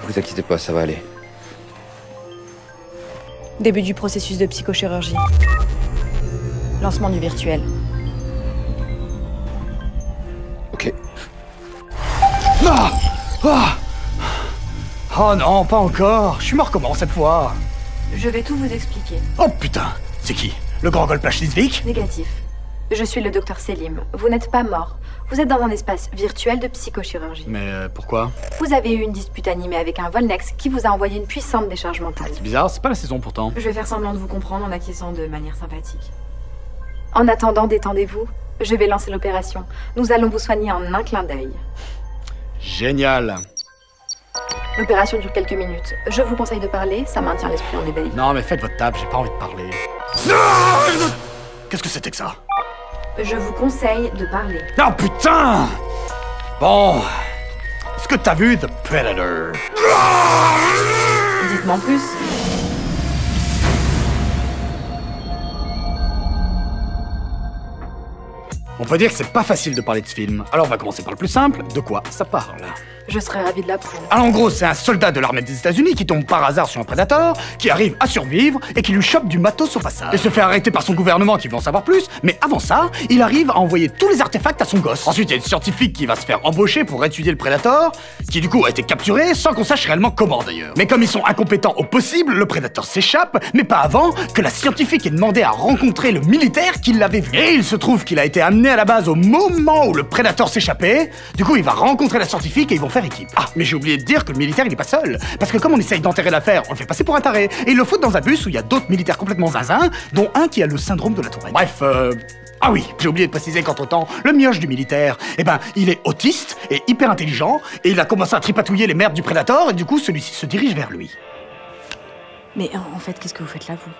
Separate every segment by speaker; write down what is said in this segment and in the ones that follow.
Speaker 1: Vous inquiétez pas, ça va aller.
Speaker 2: Début du processus de psychochirurgie. Lancement du virtuel.
Speaker 1: Ok.
Speaker 3: Ah ah Oh non, pas encore. Je suis mort comment cette fois?
Speaker 2: Je vais tout vous expliquer.
Speaker 3: Oh putain, c'est qui? Le grand Golpachlizvik?
Speaker 2: Négatif. Je suis le docteur Selim. Vous n'êtes pas mort. Vous êtes dans un espace virtuel de psychochirurgie.
Speaker 3: Mais pourquoi?
Speaker 2: Vous avez eu une dispute animée avec un Volnex qui vous a envoyé une puissante décharge mentale.
Speaker 3: C'est bizarre, c'est pas la saison pourtant.
Speaker 2: Je vais faire semblant de vous comprendre en acquiesçant de manière sympathique. En attendant, détendez-vous. Je vais lancer l'opération. Nous allons vous soigner en un clin d'œil.
Speaker 3: Génial.
Speaker 2: L'opération dure quelques minutes. Je vous conseille de parler, ça maintient l'esprit en éveil.
Speaker 3: Non mais faites votre table, j'ai pas envie de parler. Qu'est-ce que c'était que ça?
Speaker 2: Je vous conseille de parler.
Speaker 3: Oh putain! Bon... Est-ce que t'as vu The Predator?
Speaker 2: Dites-moi en plus.
Speaker 3: On peut dire que c'est pas facile de parler de ce film. Alors on va commencer par le plus simple, de quoi ça parle?
Speaker 2: Je serais ravie de l'apprendre.
Speaker 3: Alors en gros, c'est un soldat de l'armée des États-Unis qui tombe par hasard sur un prédateur, qui arrive à survivre et qui lui chope du matos au passage. Il se fait arrêter par son gouvernement qui veut en savoir plus, mais avant ça, il arrive à envoyer tous les artefacts à son gosse. Ensuite, il y a une scientifique qui va se faire embaucher pour étudier le prédateur, qui du coup a été capturé sans qu'on sache réellement comment d'ailleurs. Mais comme ils sont incompétents au possible, le prédateur s'échappe, mais pas avant que la scientifique ait demandé à rencontrer le militaire qui l'avait vu. Et il se trouve qu'il a été amené à la base au moment où le prédateur s'échappait. Du coup, il va rencontrer la scientifique et ils vont faire équipe. Ah, mais j'ai oublié de dire que le militaire, il est pas seul. Parce que comme on essaye d'enterrer l'affaire, on le fait passer pour un taré. Et ils le foutent dans un bus où il y a d'autres militaires complètement zinzin, dont un qui a le syndrome de la tourette. Bref, ah oui, j'ai oublié de préciser qu'entre-temps, le mioche du militaire, eh ben, il est autiste et hyper intelligent, et il a commencé à tripatouiller les merdes du prédateur, et du coup, celui-ci se dirige vers lui.
Speaker 2: Mais en fait, qu'est-ce que vous faites là, vous?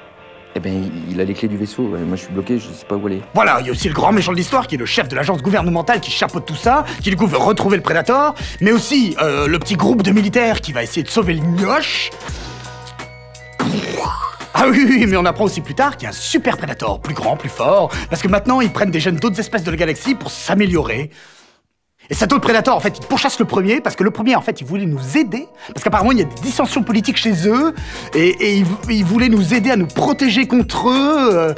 Speaker 1: Eh ben, il a les clés du vaisseau. Moi, je suis bloqué, je sais pas où aller.
Speaker 3: Voilà, il y a aussi le grand méchant de l'histoire qui est le chef de l'agence gouvernementale qui chapeaute tout ça, qui du coup veut retrouver le prédateur, mais aussi le petit groupe de militaires qui va essayer de sauver le mioche. Ah oui, mais on apprend aussi plus tard qu'il y a un super prédateur, plus grand, plus fort, parce que maintenant ils prennent des gènes d'autres espèces de la galaxie pour s'améliorer. Et cet autre prédateur, en fait, il pourchasse le premier, parce que le premier, en fait, il voulait nous aider, parce qu'apparemment, il y a des dissensions politiques chez eux, et il voulait nous aider à nous protéger contre eux.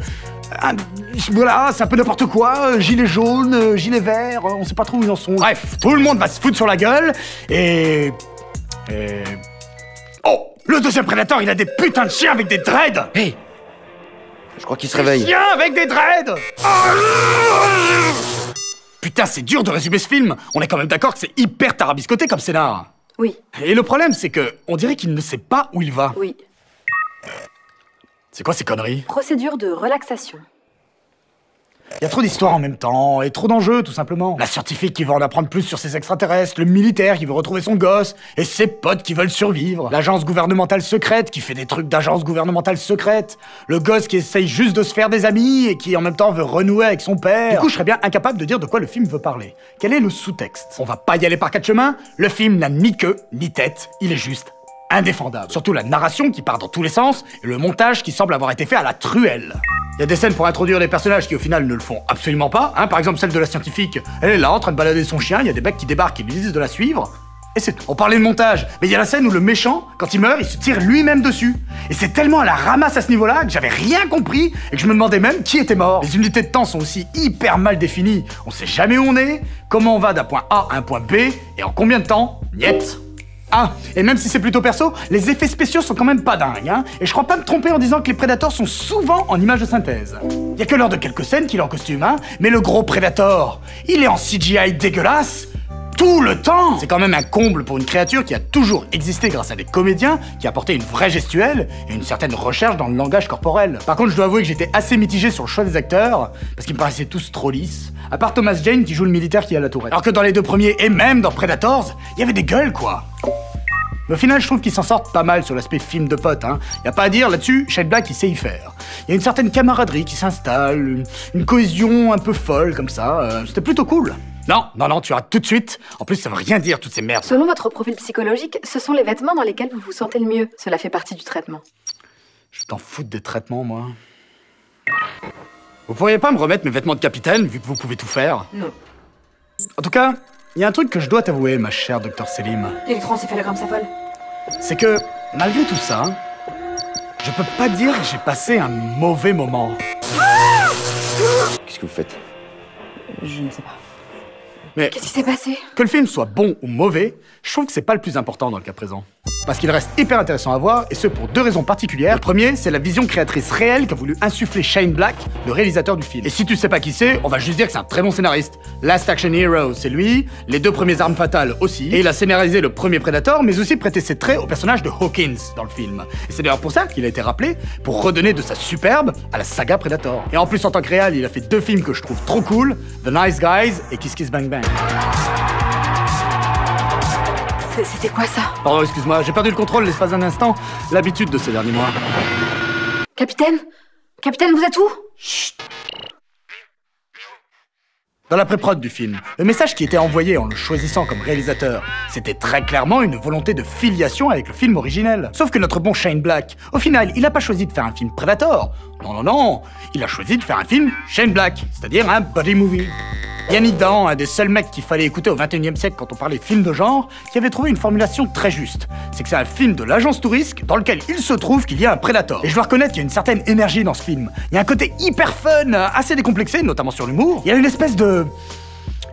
Speaker 3: Voilà, c'est un peu n'importe quoi, gilet jaune, gilet vert, on sait pas trop où ils en sont. Bref, tout le monde va se foutre sur la gueule, et... Oh, le deuxième prédateur, il a des putains de chiens avec des dreads.
Speaker 1: Hey, je crois qu'il se réveille.
Speaker 3: Chiens avec des dreads. Putain, c'est dur de résumer ce film. On est quand même d'accord que c'est hyper tarabiscoté comme scénar.
Speaker 2: Oui.
Speaker 3: Et le problème, c'est que on dirait qu'il ne sait pas où il va.
Speaker 2: Oui.
Speaker 3: C'est quoi ces conneries?
Speaker 2: Procédure de relaxation.
Speaker 3: Il y a trop d'histoires en même temps, et trop d'enjeux, tout simplement. La scientifique qui veut en apprendre plus sur ces extraterrestres, le militaire qui veut retrouver son gosse, et ses potes qui veulent survivre. L'agence gouvernementale secrète qui fait des trucs d'agence gouvernementale secrète. Le gosse qui essaye juste de se faire des amis, et qui en même temps veut renouer avec son père. Du coup, je serais bien incapable de dire de quoi le film veut parler. Quel est le sous-texte? On va pas y aller par quatre chemins. Le film n'a ni queue, ni tête. Il est juste indéfendable. Surtout la narration qui part dans tous les sens, et le montage qui semble avoir été fait à la truelle. Il y a des scènes pour introduire des personnages qui au final ne le font absolument pas, hein. Par exemple celle de la scientifique, elle est là en train de balader son chien, il y a des mecs qui débarquent et lui disent de la suivre, et c'est tout. On parlait de montage, mais il y a la scène où le méchant, quand il meurt, il se tire lui-même dessus. Et c'est tellement à la ramasse à ce niveau-là que j'avais rien compris et que je me demandais même qui était mort. Les unités de temps sont aussi hyper mal définies, on sait jamais où on est, comment on va d'un point A à un point B, et en combien de temps? Niet. Ah, et même si c'est plutôt perso, les effets spéciaux sont quand même pas dingues, hein. Et je crois pas me tromper en disant que les prédateurs sont souvent en images de synthèse. Y a que lors de quelques scènes qu'il est en costume, hein. Mais le gros prédateur, il est en CGI dégueulasse tout le temps. C'est quand même un comble pour une créature qui a toujours existé grâce à des comédiens qui apportaient une vraie gestuelle et une certaine recherche dans le langage corporel. Par contre, je dois avouer que j'étais assez mitigé sur le choix des acteurs, parce qu'ils me paraissaient tous trop lisses, à part Thomas Jane qui joue le militaire qui a la tourette. Alors que dans les deux premiers, et même dans Predators, il y avait des gueules, quoi. Mais au final, je trouve qu'ils s'en sortent pas mal sur l'aspect film de potes, hein. Y a pas à dire, là-dessus, Shane Black, il sait y faire. Y a une certaine camaraderie qui s'installe, une cohésion un peu folle, comme ça, c'était plutôt cool. Non, tu arrêtes tout de suite. En plus, ça veut rien dire, toutes ces merdes.
Speaker 2: Selon votre profil psychologique, ce sont les vêtements dans lesquels vous vous sentez le mieux. Cela fait partie du traitement.
Speaker 3: Je t'en fous des traitements, moi. Vous pourriez pas me remettre mes vêtements de capitaine, vu que vous pouvez tout faire?
Speaker 2: Non.
Speaker 3: En tout cas, il y a un truc que je dois t'avouer, ma chère docteur Selim.
Speaker 2: L'électroencéphalogramme s'affole.
Speaker 3: c'est que, malgré tout ça, je peux pas dire que j'ai passé un mauvais moment.
Speaker 1: Qu'est-ce que vous faites?
Speaker 2: Je ne sais pas.
Speaker 3: Mais
Speaker 2: Qu'est-ce qui s'est passé?
Speaker 3: que le film soit bon ou mauvais, je trouve que c'est pas le plus important dans le cas présent. Parce qu'il reste hyper intéressant à voir, et ce pour deux raisons particulières. Le premier, c'est la vision créatrice réelle qu'a voulu insuffler Shane Black, le réalisateur du film. Et si tu sais pas qui c'est, on va juste dire que c'est un très bon scénariste. Last Action Hero, c'est lui, les deux premiers Armes Fatales aussi, et il a scénarisé le premier Predator, mais aussi prêté ses traits au personnage de Hawkins dans le film. Et c'est d'ailleurs pour ça qu'il a été rappelé, pour redonner de sa superbe à la saga Predator. Et en plus, en tant que réal, il a fait deux films que je trouve trop cool, The Nice Guys et Kiss Kiss Bang Bang.
Speaker 2: C'était quoi ça?
Speaker 3: Pardon, excuse-moi, j'ai perdu le contrôle l'espace d'un instant, l'habitude de ces derniers mois.
Speaker 2: Capitaine? Capitaine, vous êtes où?
Speaker 3: Chut. Dans la pré-prod du film, le message qui était envoyé en le choisissant comme réalisateur, c'était très clairement une volonté de filiation avec le film originel. Sauf que notre bon Shane Black, au final, il a pas choisi de faire un film Predator. Non, non, non, il a choisi de faire un film Shane Black, c'est-à-dire un buddy movie. Yannick Dahan, un des seuls mecs qu'il fallait écouter au XXIe siècle quand on parlait de films de genre, qui avait trouvé une formulation très juste. C'est que c'est un film de l'agence touriste dans lequel il se trouve qu'il y a un Predator. Et je dois reconnaître qu'il y a une certaine énergie dans ce film. Il y a un côté hyper fun, assez décomplexé, notamment sur l'humour. Il y a une espèce de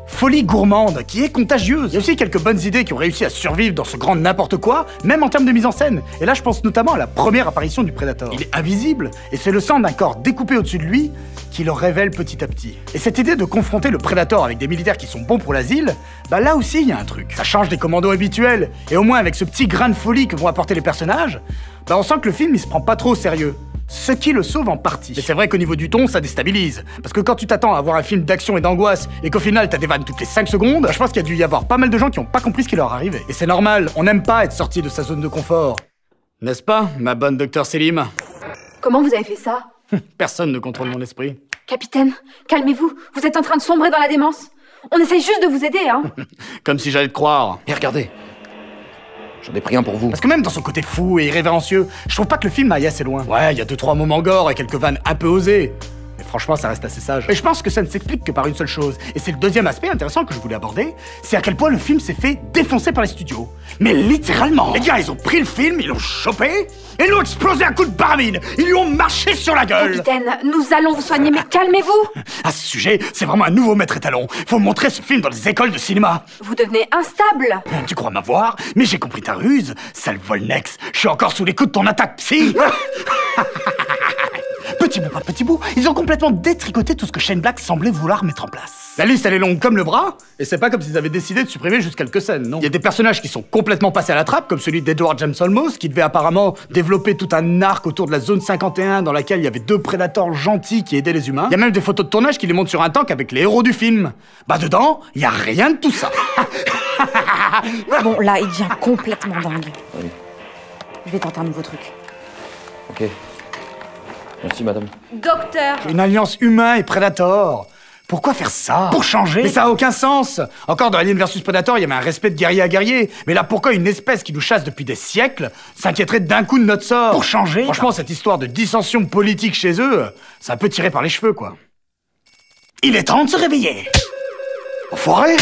Speaker 3: folie gourmande qui est contagieuse. Il y a aussi quelques bonnes idées qui ont réussi à survivre dans ce grand n'importe quoi, même en termes de mise en scène. Et là, je pense notamment à la première apparition du Predator. Il est invisible, et c'est le sang d'un corps découpé au-dessus de lui qui le révèle petit à petit. Et cette idée de confronter le Predator avec des militaires qui sont bons pour l'asile, bah là aussi il y a un truc. Ça change des commandos habituels, et au moins avec ce petit grain de folie que vont apporter les personnages, bah on sent que le film il se prend pas trop au sérieux. Ce qui le sauve en partie. Mais c'est vrai qu'au niveau du ton, ça déstabilise. Parce que quand tu t'attends à voir un film d'action et d'angoisse, et qu'au final t'as des vannes toutes les 5 secondes, bah je pense qu'il y a dû y avoir pas mal de gens qui ont pas compris ce qui leur arrivait. Et c'est normal, on n'aime pas être sorti de sa zone de confort. N'est-ce pas, ma bonne docteur Selim?
Speaker 2: Comment vous avez fait ça?
Speaker 3: Personne ne contrôle mon esprit.
Speaker 2: Capitaine, calmez-vous. Vous êtes en train de sombrer dans la démence. On essaye juste de vous aider, hein.
Speaker 3: Comme si j'allais te croire.
Speaker 1: Et regardez, j'en ai pris un pour vous.
Speaker 3: Parce que même dans son côté fou et irrévérencieux, je trouve pas que le film aille assez loin. Ouais, il y a 2-3 moments gore et quelques vannes un peu osées. Mais franchement, ça reste assez sage. Et je pense que ça ne s'explique que par une seule chose. Et c'est le deuxième aspect intéressant que je voulais aborder, c'est à quel point le film s'est fait défoncer par les studios. Mais littéralement. Les gars, ils ont pris le film, ils l'ont chopé, et l'ont explosé à coups de baramine. Ils lui ont marché sur la gueule.
Speaker 2: Capitaine, nous allons vous soigner, mais calmez-vous.
Speaker 3: À ce sujet, c'est vraiment un nouveau maître étalon. Faut montrer ce film dans les écoles de cinéma.
Speaker 2: Vous devenez instable.
Speaker 3: Tu crois m'avoir? Mais j'ai compris ta ruse, sale Volnex. Je suis encore sous les coups de ton attaque psy. Petit bout par petit bout, ils ont complètement détricoté tout ce que Shane Black semblait vouloir mettre en place. La liste, elle est longue comme le bras, et c'est pas comme s'ils avaient décidé de supprimer juste quelques scènes, non. Il y a des personnages qui sont complètement passés à la trappe, comme celui d'Edward James Olmos, qui devait apparemment développer tout un arc autour de la zone 51, dans laquelle il y avait 2 prédateurs gentils qui aidaient les humains. Il y a même des photos de tournage qui les montrent sur un tank avec les héros du film. Bah dedans, il y a rien de tout ça.
Speaker 2: Bon, là, il devient complètement dingue.
Speaker 1: Oui.
Speaker 2: Je vais tenter un nouveau truc.
Speaker 1: Ok. Merci, madame.
Speaker 2: Docteur!
Speaker 3: Une alliance humain et Predator. Pourquoi faire ça? Pour changer? Mais ça a aucun sens. Encore dans Alien vs Predator, il y avait un respect de guerrier à guerrier. Mais là, pourquoi une espèce qui nous chasse depuis des siècles s'inquiéterait d'un coup de notre sort? Pour changer? Franchement, cette histoire de dissension politique chez eux, c'est un peu tiré par les cheveux, quoi. Il est temps de se réveiller. Enfoiré!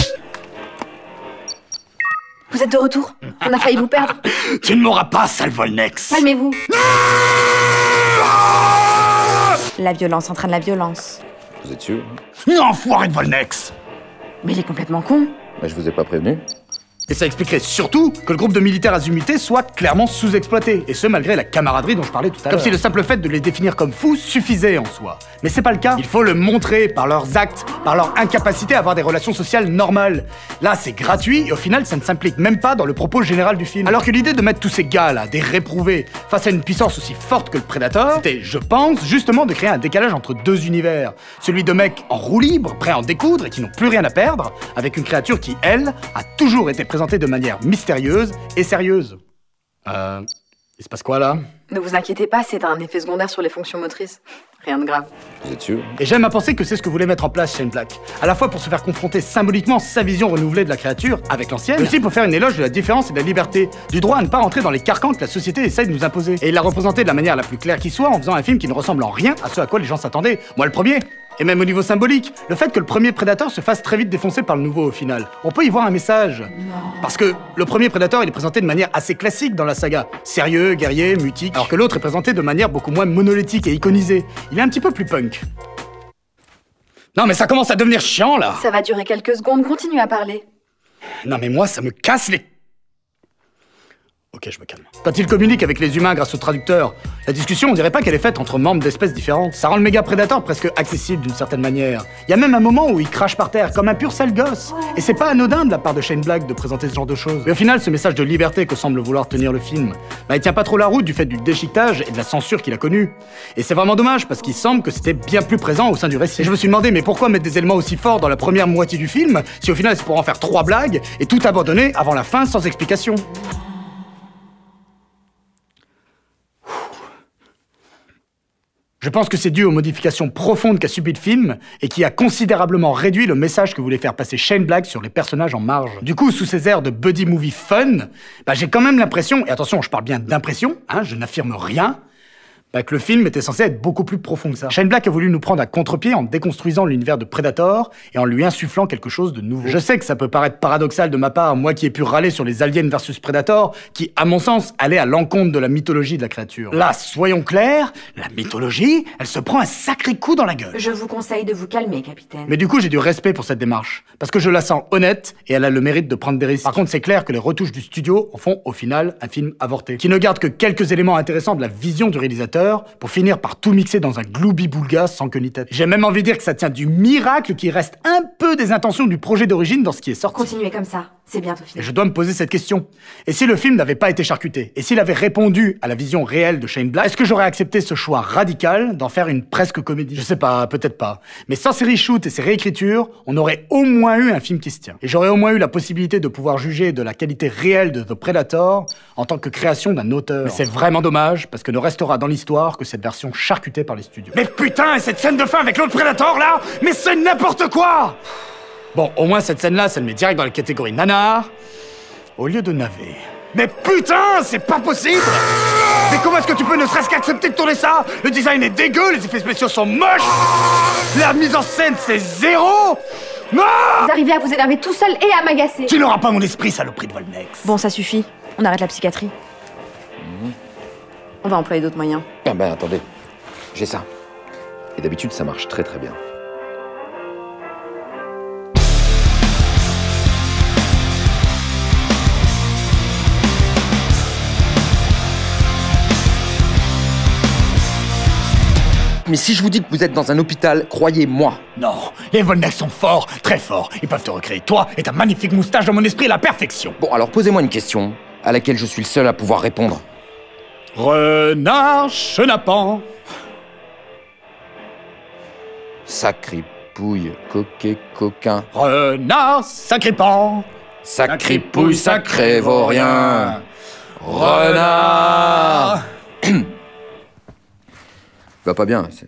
Speaker 2: Vous êtes de retour? On a failli vous perdre.
Speaker 3: Tu ne m'auras pas, sale Volnex.
Speaker 2: Calmez-vous. La violence entraîne la violence.
Speaker 1: Vous êtes sûr?
Speaker 3: Non, enfoiré de Volnex.
Speaker 2: Mais il est complètement con.
Speaker 1: Bah, je vous ai pas prévenu.
Speaker 3: Et ça expliquerait surtout que le groupe de militaires azumutés soit clairement sous-exploité, et ce malgré la camaraderie dont je parlais tout à l'heure. Comme si le simple fait de les définir comme fous suffisait en soi. Mais c'est pas le cas. Il faut le montrer par leurs actes, par leur incapacité à avoir des relations sociales normales. Là, c'est gratuit, et au final, ça ne s'implique même pas dans le propos général du film. Alors que l'idée de mettre tous ces gars-là, des réprouvés, face à une puissance aussi forte que le Predator, c'était, je pense, justement de créer un décalage entre deux univers. Celui de mecs en roue libre, prêts à en découdre et qui n'ont plus rien à perdre, avec une créature qui, elle, a toujours été présentée de manière mystérieuse et sérieuse. Il se passe quoi là?
Speaker 2: Ne vous inquiétez pas, c'est un effet secondaire sur les fonctions motrices. Rien de grave.
Speaker 1: Vous êtes sûr?
Speaker 3: Et j'aime à penser que c'est ce que voulait mettre en place Shane Black. À la fois pour se faire confronter symboliquement sa vision renouvelée de la créature avec l'ancienne, mais aussi pour faire une éloge de la différence et de la liberté, du droit à ne pas rentrer dans les carcans que la société essaye de nous imposer. Et il l'a représenté de la manière la plus claire qui soit en faisant un film qui ne ressemble en rien à ce à quoi les gens s'attendaient. Moi le premier. Et même au niveau symbolique, le fait que le premier Predator se fasse très vite défoncer par le nouveau au final, on peut y voir un message.
Speaker 2: Non.
Speaker 3: Parce que le premier Predator, il est présenté de manière assez classique dans la saga. Sérieux, guerrier, mutique, alors que l'autre est présenté de manière beaucoup moins monolithique et iconisée. Il est un petit peu plus punk. Non mais ça commence à devenir chiant là.
Speaker 2: Ça va durer quelques secondes, continue à parler.
Speaker 3: Non mais moi, ça me casse les... Ok, je me calme. Quand il communique avec les humains grâce au traducteur, la discussion, on dirait pas qu'elle est faite entre membres d'espèces différentes. Ça rend le méga prédateur presque accessible d'une certaine manière. Il y a même un moment où il crache par terre, comme un pur sale gosse. Et c'est pas anodin de la part de Shane Black de présenter ce genre de choses. Mais au final, ce message de liberté que semble vouloir tenir le film, il tient pas trop la route du fait du déchiquetage et de la censure qu'il a connu. Et c'est vraiment dommage, parce qu'il semble que c'était bien plus présent au sein du récit. Et je me suis demandé, mais pourquoi mettre des éléments aussi forts dans la première moitié du film, si au final c'est pour en faire 3 blagues, et tout abandonner avant la fin sans explication. Je pense que c'est dû aux modifications profondes qu'a subi le film et qui a considérablement réduit le message que voulait faire passer Shane Black sur les personnages en marge. Du coup, sous ces airs de buddy movie fun, j'ai quand même l'impression, et attention, je parle bien d'impression, je n'affirme rien, que le film était censé être beaucoup plus profond que ça. Shane Black a voulu nous prendre à contre-pied en déconstruisant l'univers de Predator et en lui insufflant quelque chose de nouveau. Je sais que ça peut paraître paradoxal de ma part, moi qui ai pu râler sur les Aliens versus Predator, qui, à mon sens, allaient à l'encontre de la mythologie de la créature. Là, soyons clairs, la mythologie, elle se prend un sacré coup dans la gueule.
Speaker 2: Je vous conseille de vous calmer, capitaine.
Speaker 3: Mais du coup, j'ai du respect pour cette démarche, parce que je la sens honnête et elle a le mérite de prendre des risques. Par contre, c'est clair que les retouches du studio en font, au final, un film avorté, qui ne garde que quelques éléments intéressants de la vision du réalisateur, pour finir par tout mixer dans un gloubi-boulga sans queue ni tête. J'ai même envie de dire que ça tient du miracle qu'il reste un peu des intentions du projet d'origine dans ce qui est sorti.
Speaker 2: Continuez comme ça, c'est bientôt fini.
Speaker 3: Et je dois me poser cette question. Et si le film n'avait pas été charcuté? Et s'il avait répondu à la vision réelle de Shane Black? Est-ce que j'aurais accepté ce choix radical d'en faire une presque comédie? Je sais pas, peut-être pas. Mais sans ces reshoots et ces réécritures, on aurait au moins eu un film qui se tient. Et j'aurais au moins eu la possibilité de pouvoir juger de la qualité réelle de The Predator en tant que création d'un auteur. Mais c'est vraiment dommage, parce que ne restera dans l'histoire que cette version charcutée par les studios. Mais putain, et cette scène de fin avec l'autre Predator là? Mais c'est n'importe quoi! Bon, au moins cette scène-là, ça me met direct dans la catégorie nanar, au lieu de navet. Mais putain, c'est pas possible! Mais comment est-ce que tu peux ne serait-ce qu'accepter de tourner ça? Le design est dégueu, les effets spéciaux sont moches! La mise en scène, c'est zéro! Non!
Speaker 2: Vous arrivez à vous énerver tout seul et à m'agacer.
Speaker 3: Tu n'auras pas mon esprit, saloperie de Volnex.
Speaker 2: Bon, ça suffit. On arrête la psychiatrie. On va employer d'autres moyens.
Speaker 1: Ah ben attendez, j'ai ça. Et d'habitude, ça marche très très bien. Mais si je vous dis que vous êtes dans un hôpital, croyez-moi.
Speaker 3: Non, les Volnex sont forts, très forts. Ils peuvent te recréer toi et ta magnifique moustache dans mon esprit à la perfection.
Speaker 1: Bon, alors posez-moi une question à laquelle je suis le seul à pouvoir répondre.
Speaker 3: Renard chenapan.
Speaker 1: Sacripouille, coquet, coquin.
Speaker 3: Renard sacripant.
Speaker 1: Sacripouille, sacré vaurien. Renard. Va pas bien, c'est...